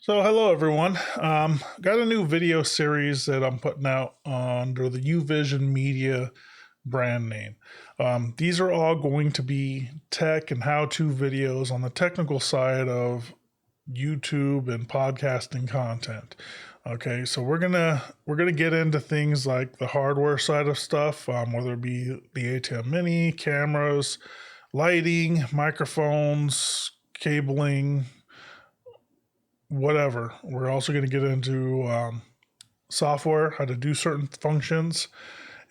So hello everyone. Got a new video series that I'm putting out under the UVision Media brand name. These are all going to be tech and how-to videos on the technical side of YouTube and podcasting content. Okay, so we're gonna get into things like the hardware side of stuff, whether it be the ATEM Mini, cameras, lighting, microphones, cabling, whatever. We're also going to get into software, how to do certain functions,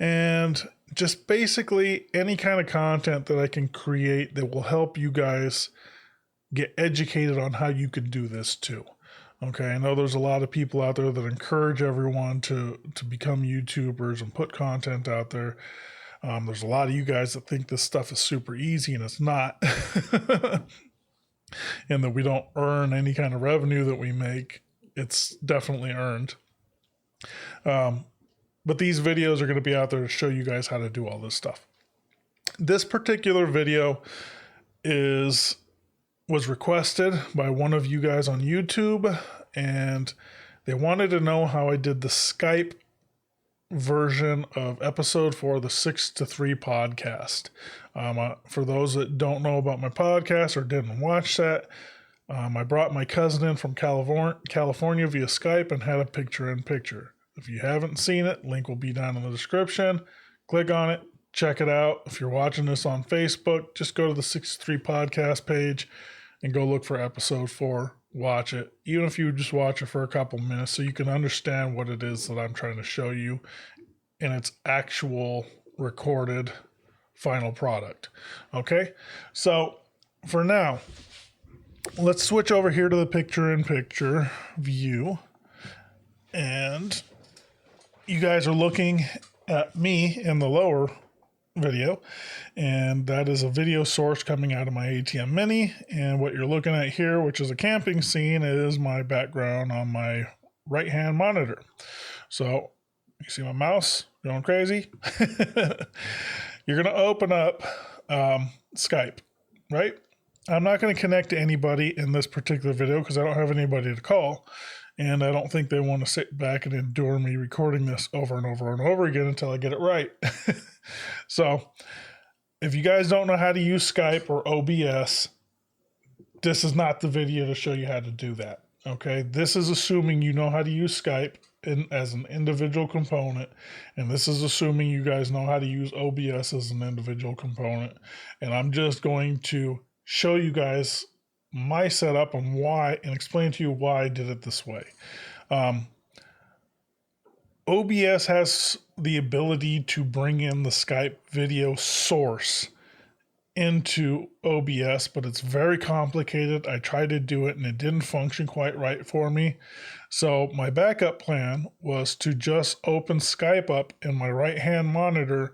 and just basically any kind of content that I can create that will help you guys get educated on how you can do this too. Okay, I know there's a lot of people out there that encourage everyone to become YouTubers and put content out there. There's a lot of you guys that think this stuff is super easy, and it's not. And that we don't earn any kind of revenue that we make. It's definitely earned. But these videos are going to be out there to show you guys how to do all this stuff. This particular video was requested by one of you guys on YouTube, and they wanted to know how I did the Skype version of episode 4 of the 6 to 3 podcast. For those that don't know about my podcast or didn't watch that, I brought my cousin in from California via Skype and had a picture-in-picture. If you haven't seen it, link will be down in the description. Click on it, check it out. If you're watching this on Facebook, just go to the 6 to 3 podcast page and go look for episode 4. Watch it, even if you just watch it for a couple minutes so you can understand what it is that I'm trying to show you in its actual recorded final product. Okay, so for now, let's switch over here to the picture-in-picture view, and you guys are looking at me in the lower video, and that is a video source coming out of my ATEM Mini. And what you're looking at here, which is a camping scene, is my background on my right hand monitor. So you see my mouse going crazy. You're going to open up Skype, right? I'm not going to connect to anybody in this particular video because I don't have anybody to call, and I don't think they want to sit back and endure me recording this over and over and over again until I get it right. So if you guys don't know how to use Skype or OBS, this is not the video to show you how to do that. Okay, this is assuming you know how to use Skype as an individual component, and this is assuming you guys know how to use OBS as an individual component. And I'm just going to show you guys my setup and why, and explain to you why I did it this way. OBS has the ability to bring in the Skype video source into OBS, but it's very complicated. I tried to do it and it didn't function quite right for me. So my backup plan was to just open Skype up in my right hand monitor,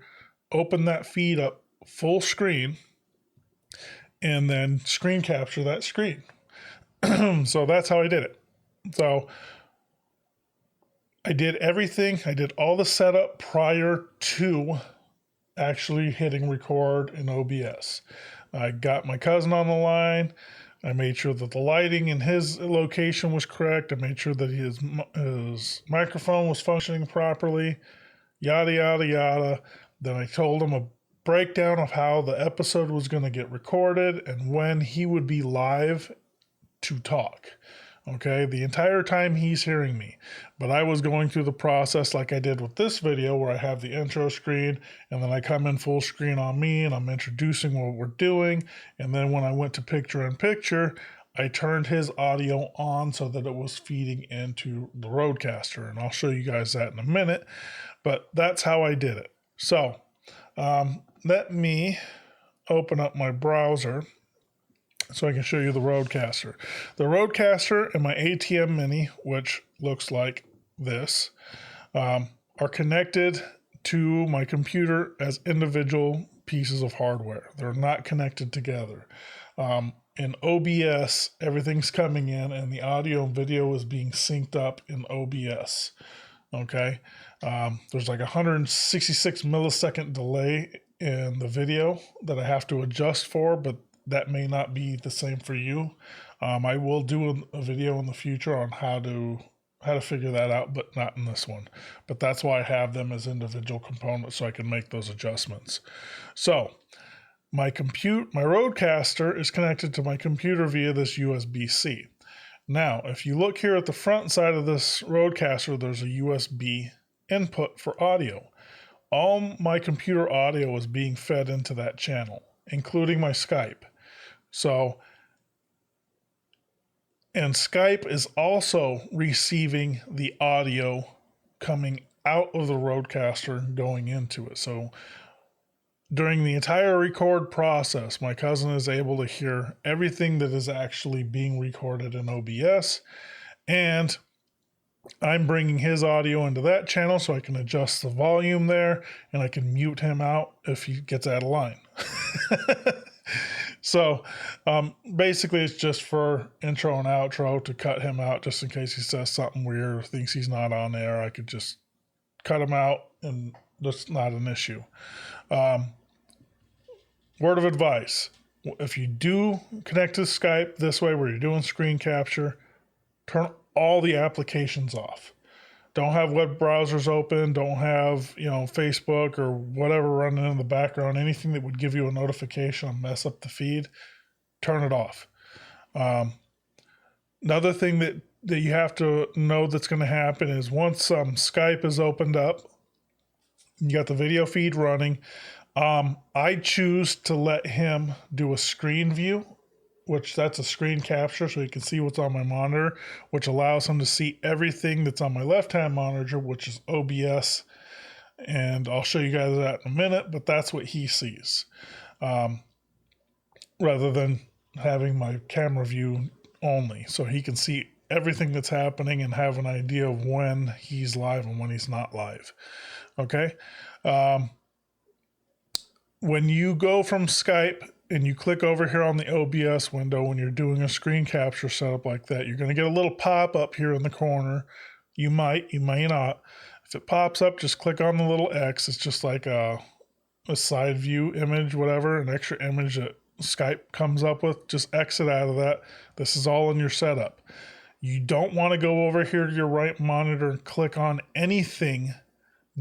open that feed up full screen, and then screen capture that screen. So that's how I did it. So I did everything. I did all the setup prior to actually hitting record in OBS. I got my cousin on the line. I made sure that the lighting in his location was correct. I made sure that his microphone was functioning properly, yada, yada, yada. Then I told him a breakdown of how the episode was going to get recorded and when he would be live to talk. Okay, the entire time he's hearing me, but I was going through the process like I did with this video where I have the intro screen and then I come in full screen on me and I'm introducing what we're doing. And then when I went to picture-in-picture, I turned his audio on so that it was feeding into the Rodecaster. And I'll show you guys that in a minute, but that's how I did it. So let me open up my browser so I can show you the Rodecaster. The Rodecaster and my ATEM Mini, which looks like this, are connected to my computer as individual pieces of hardware. They're not connected together. In OBS, everything's coming in and the audio and video is being synced up in OBS. Okay. There's like 166 millisecond delay in the video that I have to adjust for, but that may not be the same for you. I will do a video in the future on how to figure that out, but not in this one. But that's why I have them as individual components, so I can make those adjustments. So my Rodecaster is connected to my computer via this USB-C. Now, if you look here at the front side of this Rodecaster, there's a USB input for audio. All my computer audio is being fed into that channel, including my Skype. And Skype is also receiving the audio coming out of the Rodecaster going into it. So during the entire record process, my cousin is able to hear everything that is actually being recorded in OBS, and I'm bringing his audio into that channel so I can adjust the volume there, and I can mute him out if he gets out of line. So basically it's just for intro and outro to cut him out just in case he says something weird or thinks he's not on air. I could just cut him out, and that's not an issue. Word of advice: if you do connect to Skype this way where you're doing screen capture, turn all the applications off. Don't have web browsers open. Don't have, Facebook or whatever running in the background. Anything that would give you a notification and mess up the feed, turn it off. Another thing that you have to know that's going to happen is once Skype is opened up, you got the video feed running. I choose to let him do a screen view, which that's a screen capture, so you can see what's on my monitor, which allows him to see everything that's on my left-hand monitor, which is OBS. And I'll show you guys that in a minute, but that's what he sees. Rather than having my camera view only, so he can see everything that's happening and have an idea of when he's live and when he's not live. Okay? When you go from Skype and you click over here on the OBS window, when you're doing a screen capture setup like that, you're going to get a little pop-up here in the corner. You may not. If it pops up, just click on the little X. It's just like a side view image, whatever, an extra image that Skype comes up with. Just exit out of that. This is all in your setup. You don't want to go over here to your right monitor and click on anything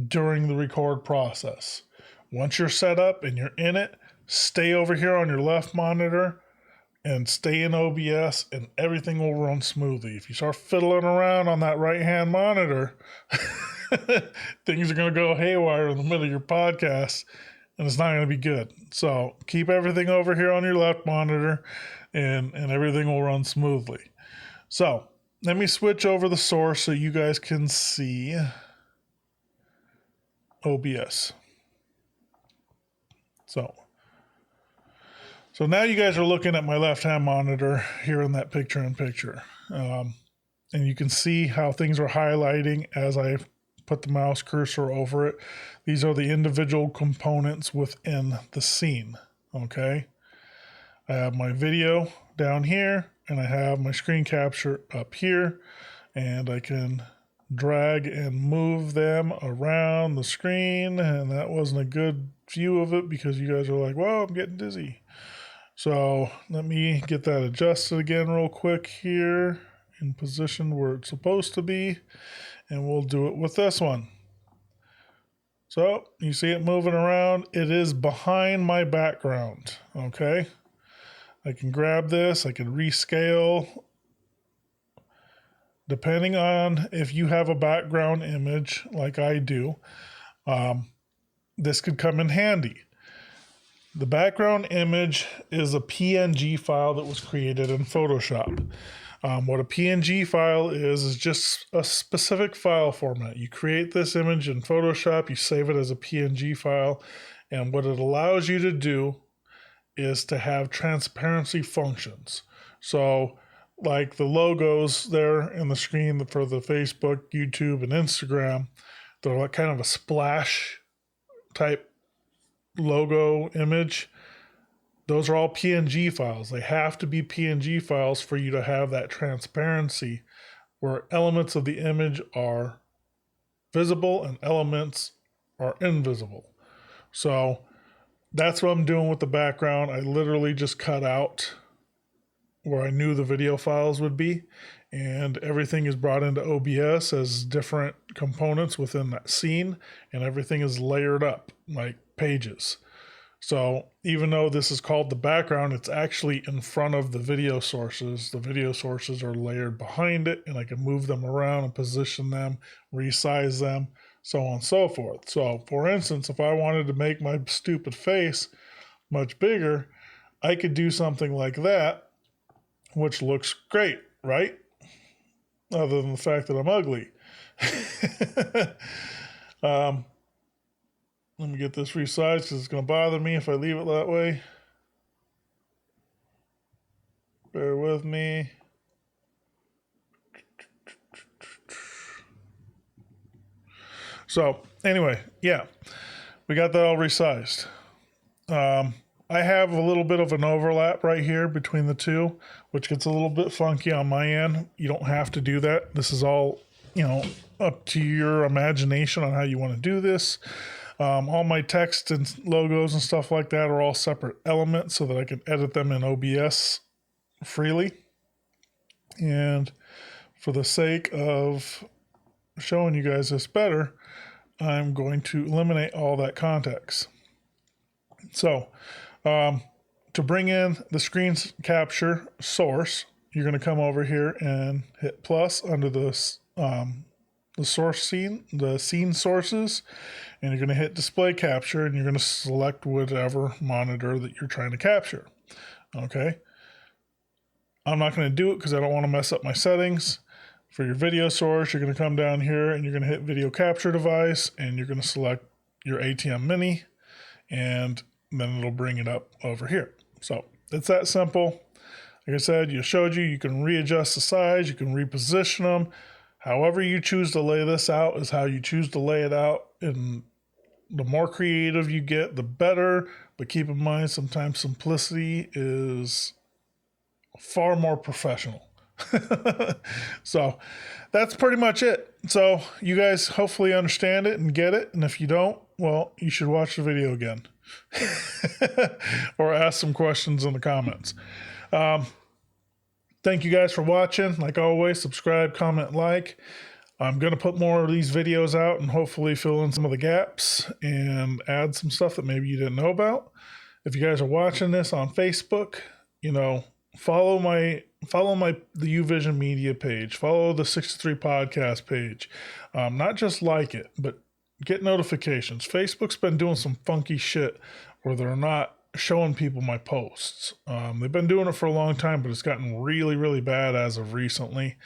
during the record process. Once you're set up and you're in it, stay over here on your left monitor and stay in OBS, and everything will run smoothly. If you start fiddling around on that right-hand monitor, things are going to go haywire in the middle of your podcast, and it's not going to be good. So keep everything over here on your left monitor, and everything will run smoothly. So let me switch over the source so you guys can see OBS. So now you guys are looking at my left-hand monitor here in that picture-in-picture. And you can see how things are highlighting as I put the mouse cursor over it. These are the individual components within the scene, okay? I have my video down here, and I have my screen capture up here, and I can drag and move them around the screen, and that wasn't a good view of it because you guys are like, well, I'm getting dizzy. So let me get that adjusted again real quick here in position where it's supposed to be, and we'll do it with this one. So you see it moving around. It is behind my background, okay? I can grab this, I can rescale. Depending on if you have a background image like I do, this could come in handy. The background image is a PNG file that was created in Photoshop. What a PNG file is just a specific file format. You create this image in Photoshop, you save it as a PNG file, and what it allows you to do is to have transparency functions. So like the logos there in the screen for the Facebook, YouTube, and Instagram, they're like kind of a splash type logo image. Those are all PNG files. They have to be PNG files for you to have that transparency where elements of the image are visible and elements are invisible. So that's what I'm doing with the background. I literally just cut out where I knew the video files would be, and everything is brought into OBS as different components within that scene, and everything is layered up like pages. So even though this is called the background, it's actually in front of the video sources. The video sources are layered behind it, and I can move them around and position them, resize them, so on and so forth. So for instance, if I wanted to make my stupid face much bigger, I could do something like that, which looks great, right? Other than the fact that I'm ugly. Let me get this resized because it's going to bother me if I leave it that way. Bear with me. So anyway, yeah, we got that all resized. I have a little bit of an overlap right here between the two, which gets a little bit funky on my end. You don't have to do that. This is all, up to your imagination on how you want to do this. All my text and logos and stuff like that are all separate elements so that I can edit them in OBS freely. And for the sake of showing you guys this better, I'm going to eliminate all that context. So to bring in the screen capture source, you're going to come over here and hit plus under the source scene, the scene sources, and you're going to hit display capture, and you're going to select whatever monitor that you're trying to capture. Okay. I'm not going to do it because I don't want to mess up my settings. For your video source, you're going to come down here and you're going to hit video capture device, and you're going to select your ATEM mini, and then it'll bring it up over here. So it's that simple. Like I said, you can readjust the size, you can reposition them. However you choose to lay this out is how you choose to lay it out. And the more creative you get, the better. But keep in mind, sometimes simplicity is far more professional. So that's pretty much it. So you guys hopefully understand it and get it. And if you don't, well, you should watch the video again or ask some questions in the comments. Thank you guys for watching. Like always, subscribe, comment, like. I'm going to put more of these videos out and hopefully fill in some of the gaps and add some stuff that maybe you didn't know about. If you guys are watching this on Facebook, follow the UVision Media page, follow the 63 Podcast page. Not just like it, but get notifications. Facebook's been doing some funky shit where they're not showing people my posts. They've been doing it for a long time, but it's gotten really, really bad as of recently.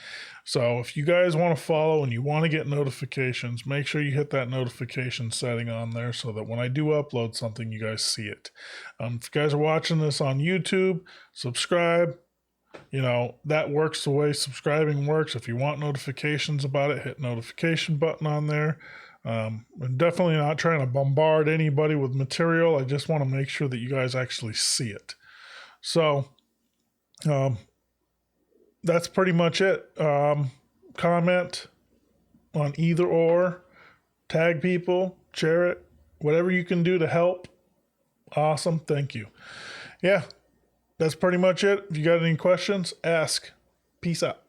So if you guys want to follow and you want to get notifications, make sure you hit that notification setting on there so that when I do upload something, you guys see it. If you guys are watching this on YouTube, subscribe. That works the way subscribing works. If you want notifications about it, hit notification button on there. I'm definitely not trying to bombard anybody with material. I just want to make sure that you guys actually see it. So, that's pretty much it. Comment on either or, tag people, share it, whatever you can do to help. Awesome. Thank you. Yeah, that's pretty much it. If you got any questions, ask. Peace out.